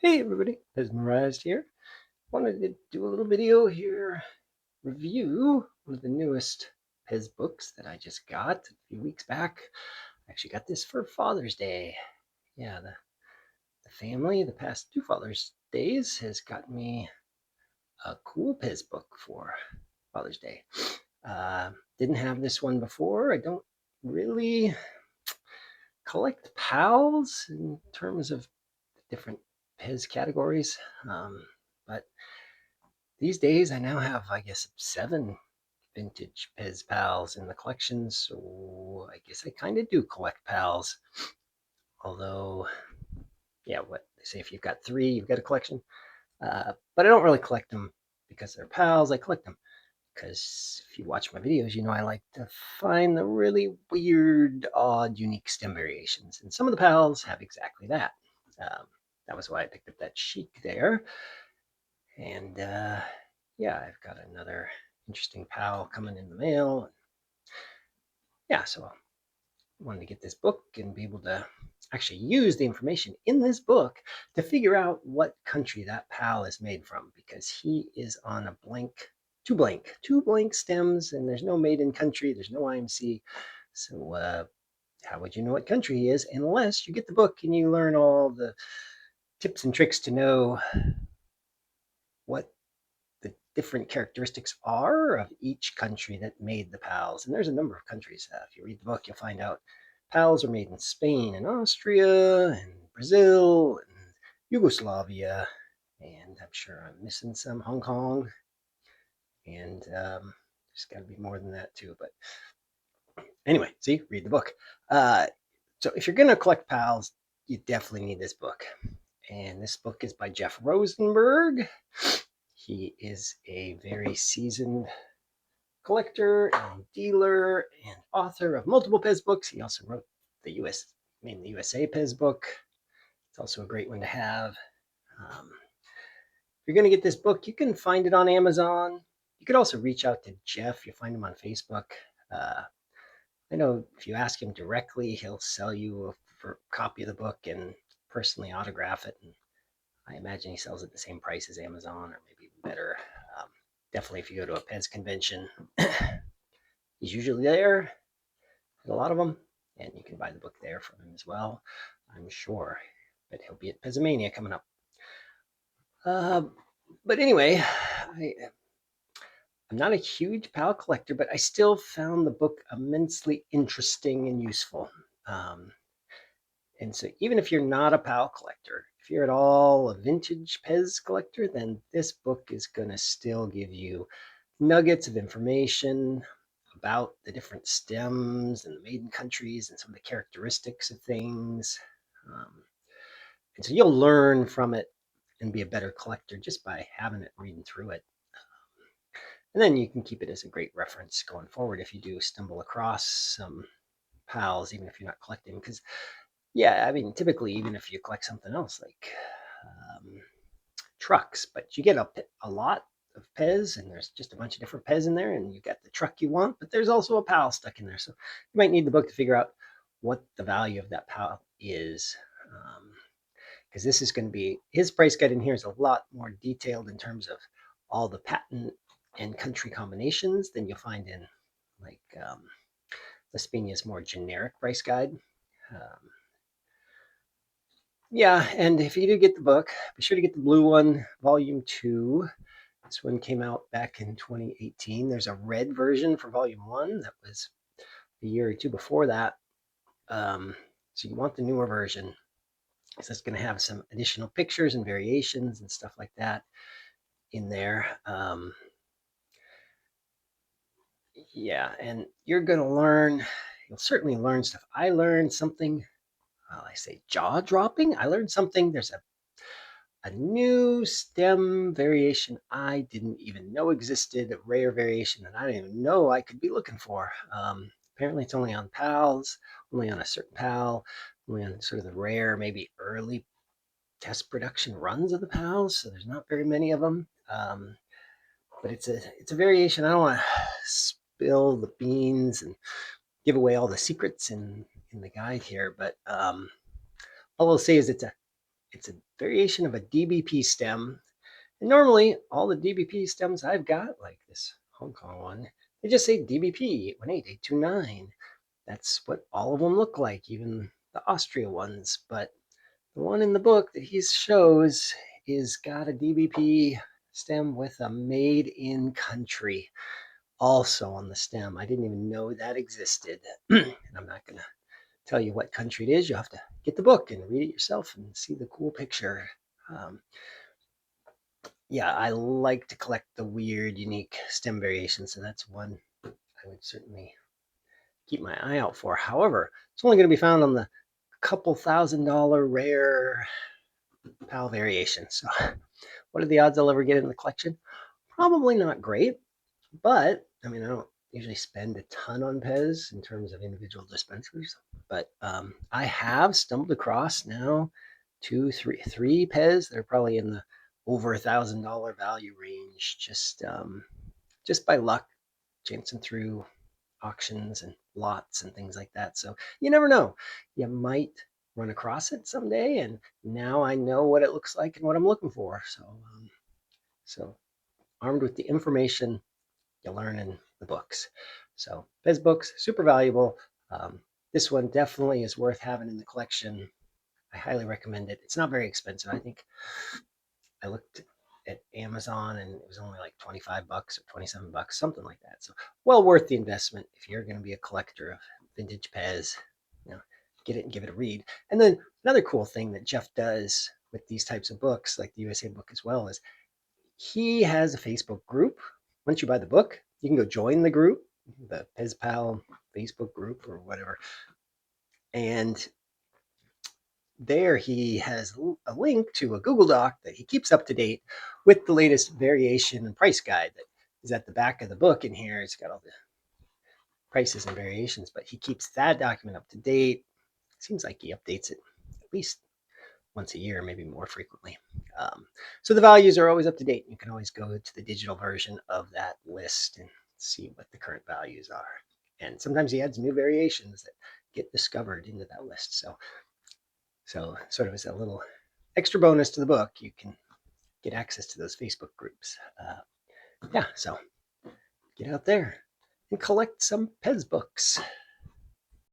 Hey everybody, Mesmerized here. Wanted to do a little video here, review one of the newest Pez books that I just got a few weeks back. I actually got this for Father's Day. Yeah, the family, the past two Father's Days, has gotten me a cool Pez book for Father's Day. Didn't have this one before. I don't really collect pals in terms of different Pez categories, but these days, I now have, I guess, 7 vintage Pez pals in the collection, so I guess I kind of do collect pals. Although, yeah, what they say, if you've got 3, you've got a collection. But I don't really collect them because they're pals. I collect them because if you watch my videos, you know I like to find the really weird, odd, unique stem variations. And some of the pals have exactly that. Um, that was why I picked up that Chic there. And yeah, I've got another interesting pal coming in the mail. Yeah, so I wanted to get this book and be able to actually use the information in this book to figure out what country that pal is made from, because he is on a two blank stems, and there's no made in country, there's no IMC. So how would you know what country he is unless you get the book and you learn all the tips and tricks to know what the different characteristics are of each country that made the pals. And there's a number of countries. If you read the book, you'll find out pals are made in Spain and Austria and Brazil and Yugoslavia. And I'm sure I'm missing some, Hong Kong. And there's got to be more than that too. But anyway, see, read the book. So if you're going to collect pals, you definitely need this book. And this book is by Jeff Rosenberg. He is a very seasoned collector and dealer and author of multiple Pez books. He also wrote named the USA Pez book. It's also a great one to have. If you're going to get this book, you can find it on Amazon. You could also reach out to Jeff. You'll find him on Facebook. Uh, I know if you ask him directly, he'll sell you a copy of the book and personally autograph it. And I imagine he sells it the same price as Amazon, or maybe even better. Um, Definitely, if you go to a Pez convention, he's usually there at a lot of them, and you can buy the book there from him as well, I'm sure. But he'll be at Pezomania coming up. Uh, but anyway, I'm not a huge PAL collector, but I still found the book immensely interesting and useful. Um, and so, even if you're not a PAL collector, if you're at all a vintage Pez collector, then this book is going to still give you nuggets of information about the different stems and the maiden countries and some of the characteristics of things. Um, and so you'll learn from it and be a better collector just by having it, reading through it. And then you can keep it as a great reference going forward if you do stumble across some pals, even if you're not collecting. Because, yeah, I mean, typically, even if you collect something else like trucks, but you get a lot of Pez, and there's just a bunch of different Pez in there, and you got the truck you want, but there's also a PAL stuck in there. So you might need the book to figure out what the value of that PAL is. Because this is going to be, his price guide in here is a lot more detailed in terms of all the patent and country combinations than you'll find in like Lespinia's more generic price guide. Um, yeah, and if you do get the book, be sure to get the blue one, volume 2. This one came out back in 2018. There's a red version for volume 1 that was a year or two before that. So you want the newer version. So it's going to have some additional pictures and variations and stuff like that in there. Yeah, and you're going to learn, you'll certainly learn stuff. I learned something, well, I say jaw dropping. I learned something. There's a new stem variation I didn't even know existed, a rare variation that I didn't even know I could be looking for. Apparently, it's only on PALs, only on a certain PAL, only on sort of the rare, maybe early test production runs of the PALs. So there's not very many of them. But it's a variation. I don't want to spill the beans and give away all the secrets in the guide here, but all I'll say is It's a variation of a DBP stem. And normally, all the DBP stems I've got, like this Hong Kong one, they just say DBP 818829. That's what all of them look like, even the Austria ones. But the one in the book that he shows is got a DBP stem with a made in country also on the stem. I didn't even know that existed. And I'm not going to tell you what country it is. You'll have to get the book and read it yourself and see the cool picture. Um, yeah, I like to collect the weird, unique stem variations, so that's one I would certainly keep my eye out for. However, it's only going to be found on the couple $1,000 rare PAL variation. So, what are the odds I'll ever get it in the collection? Probably not great, but I mean, I don't usually spend a ton on Pez in terms of individual dispensers, but I have stumbled across now three Pez. They're probably in the over $1,000 value range, just by luck, chancing through auctions and lots and things like that. So you never know. You might run across it someday, and now I know what it looks like and what I'm looking for. So armed with the information you learn in the books. So Pez books, super valuable. This one definitely is worth having in the collection. I highly recommend it. It's not very expensive. I think I looked at Amazon and it was only like 25 bucks or 27 bucks, something like that. So well worth the investment if you're going to be a collector of vintage Pez. You know, get it and give it a read. And then another cool thing that Jeff does with these types of books, like the USA book as well, is he has a Facebook group. Once you buy the book, you can go join the group, the Pez Pal Facebook group or whatever. And there he has a link to a Google Doc that he keeps up to date with the latest variation and price guide that is at the back of the book. In here, it's got all the prices and variations, but he keeps that document up to date. Seems like he updates it at least once a year, maybe more frequently. So the values are always up to date. You can always go to the digital version of that list and see what the current values are. And sometimes he adds new variations that get discovered into that list. So sort of as a little extra bonus to the book, you can get access to those Facebook groups. Yeah, so get out there and collect some Pez books.